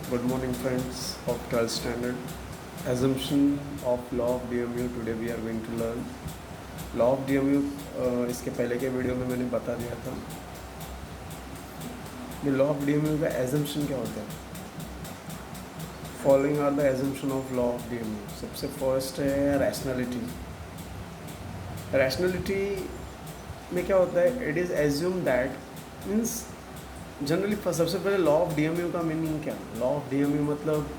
Good morning, friends of 12th standard. Assumption of law of DMU. Today we are going to learn law of DMU. इसके पहले के video में मैंने बता दिया था कि लॉ ऑफ DMU का एजम्पशन क्या होता है. Following are the assumption of law of DMU. सबसे फर्स्ट है रैशनैलिटी. रैशनैलिटी में क्या होता है? It is assume that means generally सबसे पहले लॉ ऑफ DMU का मीनिंग क्या है? लॉ ऑफ DMU मतलब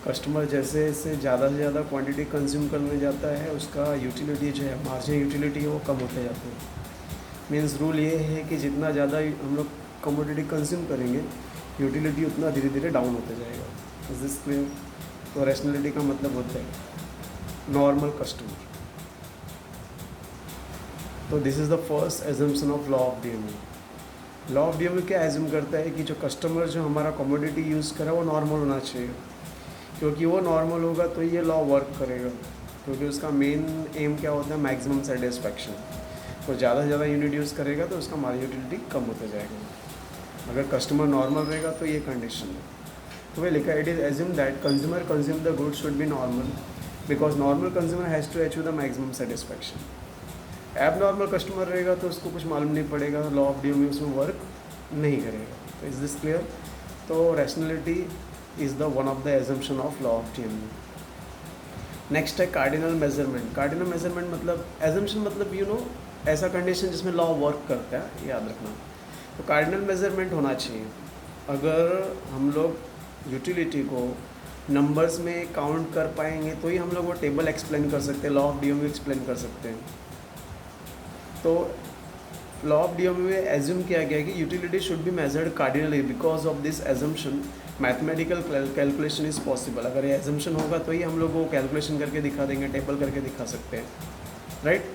कस्टमर जैसे से ज़्यादा क्वांटिटी कंज्यूम करने जाता है, उसका यूटिलिटी जो है, मार्जिन यूटिलिटी है, वो कम होते जाते हैं. मीन्स रूल ये है कि जितना ज़्यादा हम लोग कमोडिटी कंज्यूम करेंगे, यूटिलिटी उतना धीरे धीरे डाउन होते जाएगा. Is this clear? तो रैशनैलिटी का मतलब होता है नॉर्मल कस्टमर. तो this is the first assumption of law of DMU. Law of DMU क्या एज्यूम करता है कि जो कस्टमर जो हमारा कमोडिटी यूज़ करे वो नॉर्मल होना चाहिए, क्योंकि वो नॉर्मल होगा तो ये लॉ वर्क करेगा. क्योंकि उसका मेन एम क्या होता है? Maximum satisfaction. तो ज़्यादा से ज़्यादा यूनिट यूज़ करेगा तो उसका मार्जिन यूटिलिटी कम होता जाएगा. अगर कस्टमर नॉर्मल रहेगा तो ये कंडीशन है. तो वह लिखा, it is assume that consumer consume the goods should be normal because normal consumer has to achieve the maximum satisfaction. Abnormal customer रहेगा तो उसको कुछ मालूम नहीं पड़ेगा, लॉ ऑफ DMU उसमें वर्क नहीं करेगा. तो इज़ दिस क्लियर? तो rationality is the one of the assumption of law of DMU. Next है कार्डिनल मेजरमेंट. कार्डिनल मेजरमेंट मतलब एजम्पशन मतलब ऐसा कंडीशन जिसमें लॉ वर्क करता है, याद रखना. तो कार्डिनल मेजरमेंट होना चाहिए. अगर हम लोग यूटिलिटी को नंबर्स में काउंट कर पाएंगे तो ही हम लोग वो टेबल एक्सप्लेन कर सकते हैं, लॉ ऑफ DMU एक्सप्लेन कर सकते हैं. तो लॉ ऑफ DMU में एज्यूम किया गया कि utility should be measured cardinally. Because of this assumption mathematical calculation is possible. अगर ये एजम्पशन होगा तो ही हम लोग वो कैलकुलेशन करके दिखा देंगे, टेबल करके दिखा सकते हैं, राइट.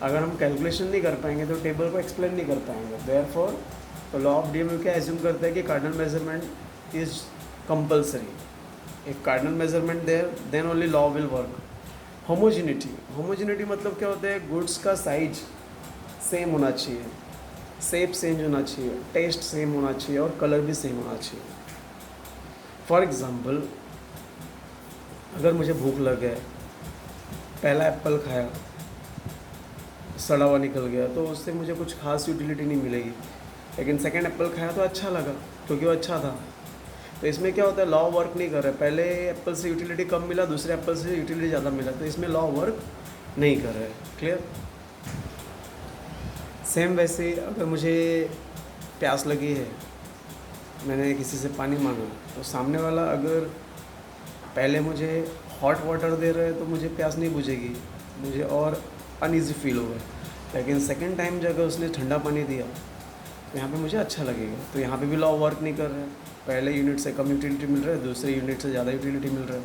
अगर हम कैलकुलेशन नहीं कर पाएंगे तो टेबल को एक्सप्लेन नहीं कर पाएंगे. देयरफॉर तो लॉ ऑफ DMU क्या एज्यूम करता है कि कार्डिनल मेजरमेंट इज़ कंपल्सरी. एक cardinal measurement there then only law will work. Homogeneity. Homogeneity मतलब क्या होता है? गुड्स का साइज सेम होना चाहिए, शेप सेम होना चाहिए, टेस्ट सेम होना चाहिए और कलर भी सेम होना चाहिए. फॉर एग्ज़ाम्पल, अगर मुझे भूख लग गया, पहला एप्पल खाया, सड़ा हुआ निकल गया, तो उससे मुझे कुछ खास यूटिलिटी नहीं मिलेगी. लेकिन सेकंड एप्पल खाया तो अच्छा लगा क्योंकि वो अच्छा था. तो इसमें क्या होता है? लॉ वर्क नहीं कर रहा है. पहले एप्पल से यूटिलिटी कम मिला, दूसरे एप्पल से यूटिलिटी ज़्यादा मिला, तो इसमें लॉ वर्क नहीं कर रहा है. क्लियर? सेम वैसे अगर मुझे प्यास लगी है, मैंने किसी से पानी मांगा, तो सामने वाला अगर पहले मुझे हॉट वाटर दे रहा है तो मुझे प्यास नहीं बुझेगी, मुझे और अनईज़ी फील होगा. लेकिन सेकंड टाइम जब उसने ठंडा पानी दिया तो यहाँ पे मुझे अच्छा लगेगा. तो यहाँ पे भी लॉ वर्क नहीं कर रहा है. पहले यूनिट से कम यूटिलिटी मिल रहा है, दूसरे यूनिट से ज़्यादा यूटिलिटी मिल रहा है.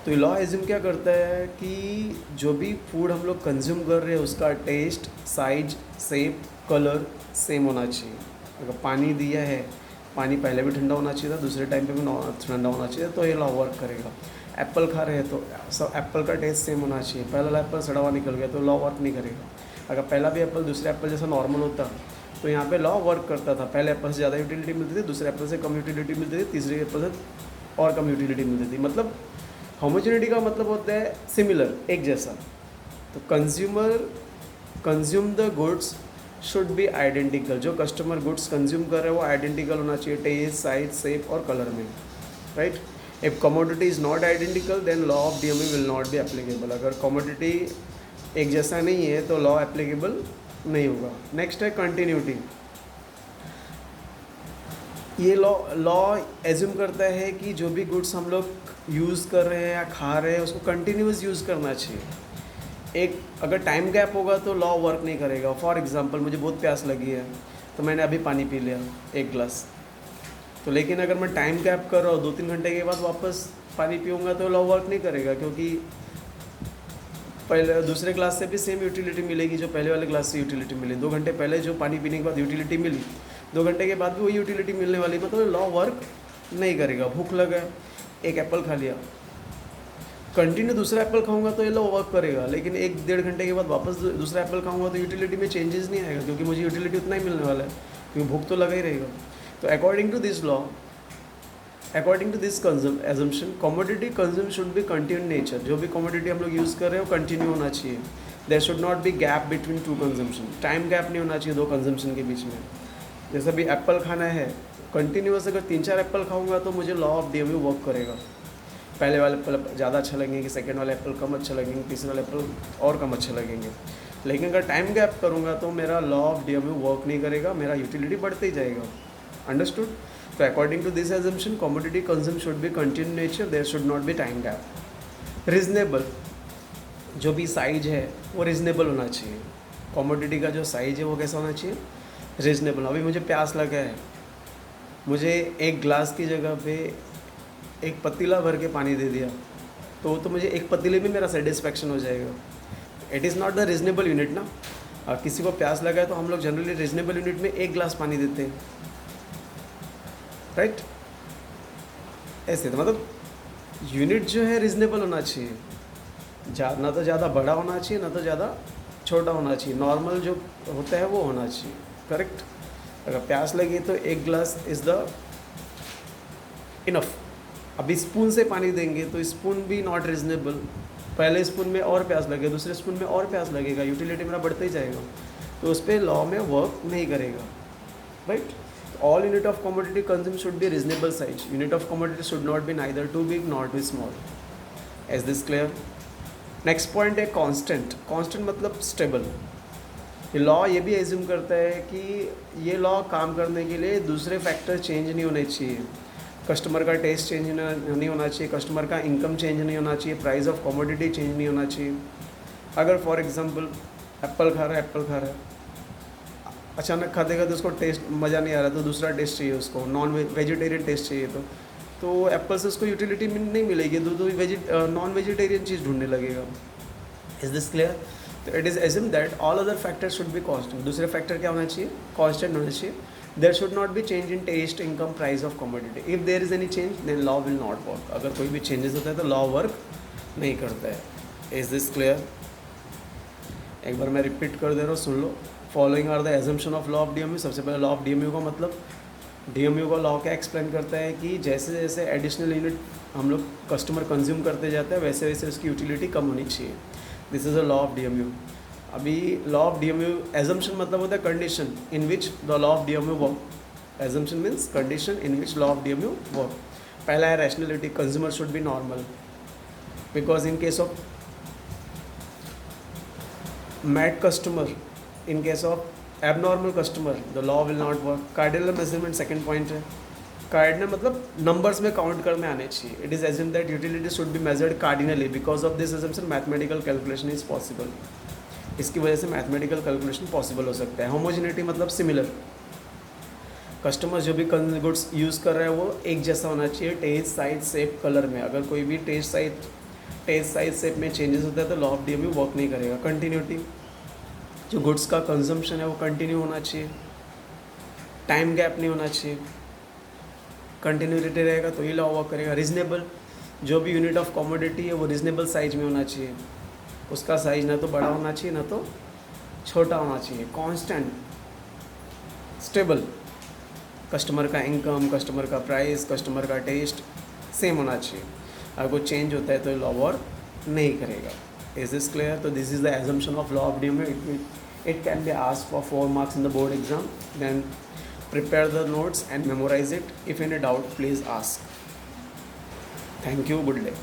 तो ये लॉ एज्यूम क्या करता है कि जो भी फूड हम लोग कंज्यूम कर रहे हैं उसका taste, size, shape, colour same होना चाहिए. अगर पानी दिया है, पानी पहले भी ठंडा होना चाहिए था, दूसरे टाइम पे भी ठंडा होना चाहिए, तो ये लॉ वर्क करेगा. एप्पल खा रहे हैं तो सब एप्पल का टेस्ट सेम होना चाहिए. पहला एप्पल सड़ा हुआ निकल गया तो लॉ वर्क नहीं करेगा. अगर पहला भी एप्पल दूसरे एप्पल जैसा नॉर्मल होता तो यहाँ पे लॉ वर्क करता था. पहले एप्पल से ज़्यादा यूटिलिटी मिलती थी, दूसरे एप्पल से कम यूटिलिटी मिलती थी, तीसरे एप्पल से और कम यूटिलिटी मिलती थी. मतलब होमोजेनिटी का मतलब होता है सिमिलर, एक जैसा. तो consume the goods should be identical. जो कस्टमर गुड्स कंज्यूम कर रहे हैं वो आइडेंटिकल होना चाहिए, टेस्ट, साइज, शेप और कलर में, right. If commodity is not identical then law of DMU will not be applicable. अगर कमोडिटी एक जैसा नहीं है तो लॉ एप्लीकेबल नहीं होगा. नेक्स्ट है कंटिन्यूटी. ये लॉ एज्यूम करता है कि जो भी गुड्स हम लोग यूज़ कर रहे हैं या खा रहे हैं उसको कंटिन्यूस यूज़ करना चाहिए. एक अगर टाइम गैप होगा तो लॉ वर्क नहीं करेगा. फॉर एग्जांपल, मुझे बहुत प्यास लगी है तो मैंने अभी पानी पी लिया 1 गिलास, तो लेकिन अगर मैं टाइम गैप कर रहा हूँ 2-3 घंटे के बाद वापस पानी पीऊँगा तो लॉ वर्क नहीं करेगा, क्योंकि पहले दूसरे ग्लास से भी सेम यूटिलिटी मिलेगी जो पहले वाले ग्लास से यूटिलिटी मिली. 2 घंटे पहले जो पानी पीने के बाद यूटिलिटी मिली, 2 घंटे के बाद भी वही यूटिलिटी मिलने वाली, मतलब लॉ वर्क नहीं करेगा. भूख लगा, एक एप्पल खा लिया, कंटिन्यू दूसरा एप्पल खाऊंगा तो ये लॉ वर्क करेगा. लेकिन 1-1.5 घंटे के बाद वापस दूसरा एप्पल खाऊंगा तो यूटिलिटी में चेंजेस नहीं आएगा, क्योंकि मुझे यूटिलिटी उतना ही मिलने वाला है, क्योंकि भूख तो लगा ही रहेगा. तो according to this law according to this assumption commodity consume should be continue nature, जो भी कमोडिटी हम लोग यूज़ कर रहे हैं वो कंटिन्यू होना चाहिए. There should not be gap between two consumption, time gap नहीं होना चाहिए दो कंजम्पशन के बीच में. जैसे अभी एप्पल खाना है, कंटिन्यूस अगर 3-4 एप्पल खाऊंगा तो मुझे लॉ ऑफ डीएमयू वर्क करेगा. पहले वाले एप्पल ज़्यादा अच्छा लगेंगे, सेकेंड वाले एप्पल कम अच्छा लगेंगे, तीसरे वाले एप्पल और कम अच्छा लगेंगे. लेकिन अगर टाइम गैप करूँगा तो मेरा लॉ ऑफ डीएमयू वर्क नहीं करेगा, मेरा यूटिलिटी बढ़ते ही जाएगा. अंडरस्टूड? तो according to this assumption commodity consume should be continue nature, there should not be time gap. Reasonable, जो भी साइज है वो रीजनेबल होना चाहिए. कमोडिटी का जो साइज है वो कैसा होना चाहिए? रीजनेबल. अभी मुझे प्यास लगा है, मुझे एक ग्लास की जगह पे एक पतीला भर के पानी दे दिया तो मुझे एक पतीले में मेरा सेटिस्फैक्शन हो जाएगा. It is not the reasonable unit ना. किसी को प्यास लगा है तो हम लोग जनरली रीजनेबल यूनिट में एक ग्लास पानी देते हैं, राइट? ऐसे तो मतलब यूनिट जो है रीजनेबल होना चाहिए. ना तो ज़्यादा बड़ा होना चाहिए, ना तो ज़्यादा छोटा होना चाहिए. नॉर्मल जो होता है वो होना चाहिए, करेक्ट? अगर प्यास लगी तो एक ग्लास इज़ द इनफ. अभी स्पून से पानी देंगे तो स्पून भी नॉट रीजनेबल. पहले स्पून में और प्यास लगेगा, दूसरे स्पून में और प्यास लगेगा, यूटिलिटी मेरा बढ़ता ही जाएगा, तो उस पर लॉ में वर्क नहीं करेगा, right? All unit of commodity consume should be reasonable size. Unit of commodity should not be neither too big not too small. Is this clear? Next point है कांस्टेंट. कांस्टेंट मतलब stable. ये law ये भी assume करता है कि ये law काम करने के लिए दूसरे फैक्टर चेंज नहीं होने चाहिए. कस्टमर का टेस्ट चेंज नहीं होना चाहिए, कस्टमर का इनकम चेंज नहीं होना चाहिए, प्राइस ऑफ कमोडिटी चेंज नहीं होना चाहिए. अगर फॉर एग्जांपल एप्पल खा रहा है, अचानक खाते खाते उसको टेस्ट मज़ा नहीं आ रहा तो दूसरा टेस्ट चाहिए उसको, नॉन वेजिटेरियन टेस्ट चाहिए, तो एप्पल से उसको यूटिलिटी नहीं मिलेगी, तो नॉन वेजिटेरियन चीज़ ढूंढने लगेगा. Is this clear? तो it is assume that all other factors should be constant. दूसरे फैक्टर क्या होना चाहिए? कांस्टेंट होना चाहिए. There should not be change in taste, income, price of commodity. If there is any change then law will not work. अगर कोई भी changes होता है तो लॉ वर्क नहीं करता है. Is this clear? एक बार मैं रिपीट कर दे रहा हूँ, सुन लो. Following are the assumption of law of DMU. सबसे पहले लॉ ऑफ डीएमयू का मतलब, डीएमयू का लॉ क्या एक्सप्लेन करता है कि जैसे जैसे एडिशनल यूनिट हम लोग कस्टमर कंज्यूम करते जाते हैं वैसे वैसे उसकी यूटिलिटी कम होनी चाहिए. This is a law of DMU. अभी लॉ ऑफ डीएमयू एजम्पशन मतलब होता है condition in which the law of DMU work. Assumption means condition in which law of DMU work. पहला है rationality. Consumer should be normal, because in case of mad customer, in case of abnormal customer the law will not work. Cardinal measurement second point है. Cardinal मतलब numbers में count करने आने चाहिए. It is assume that utility should be measured cardinally. Because of this assumption mathematical calculation is possible. इसकी वजह से mathematical calculation possible हो सकता है. होमोजेनिटी मतलब सिमिलर. कस्टमर जो भी गुड्स यूज़ कर रहा है वो एक जैसा होना चाहिए टेस्ट, साइज, शेप, कलर में. अगर कोई भी टेस्ट, साइज, शेप में चेंजेस होता है तो लॉ ऑफ डीएमयू वर्क नहीं करेगा. कंटिन्यूटी, जो गुड्स का कंजम्पशन है वो कंटिन्यू होना चाहिए, टाइम गैप नहीं होना चाहिए. कंटिन्यूटी रहेगा तो ये लॉ वर्क करेगा. रीजनेबल, जो भी यूनिट ऑफ कमोडिटी है वो रीजनेबल साइज में होना चाहिए. उसका साइज ना तो बड़ा होना चाहिए ना तो छोटा होना चाहिए. Constant, stable. कस्टमर का इनकम, कस्टमर का प्राइस, कस्टमर का टेस्ट सेम होना चाहिए. अगर कोई चेंज होता है तो लॉ वर्क नहीं करेगा. Is this clear? तो this is the assumption of law of DMU. It can be asked for 4 marks in the board exam. Then prepare the notes and memorize it. If any doubt, please ask. Thank you. Good day.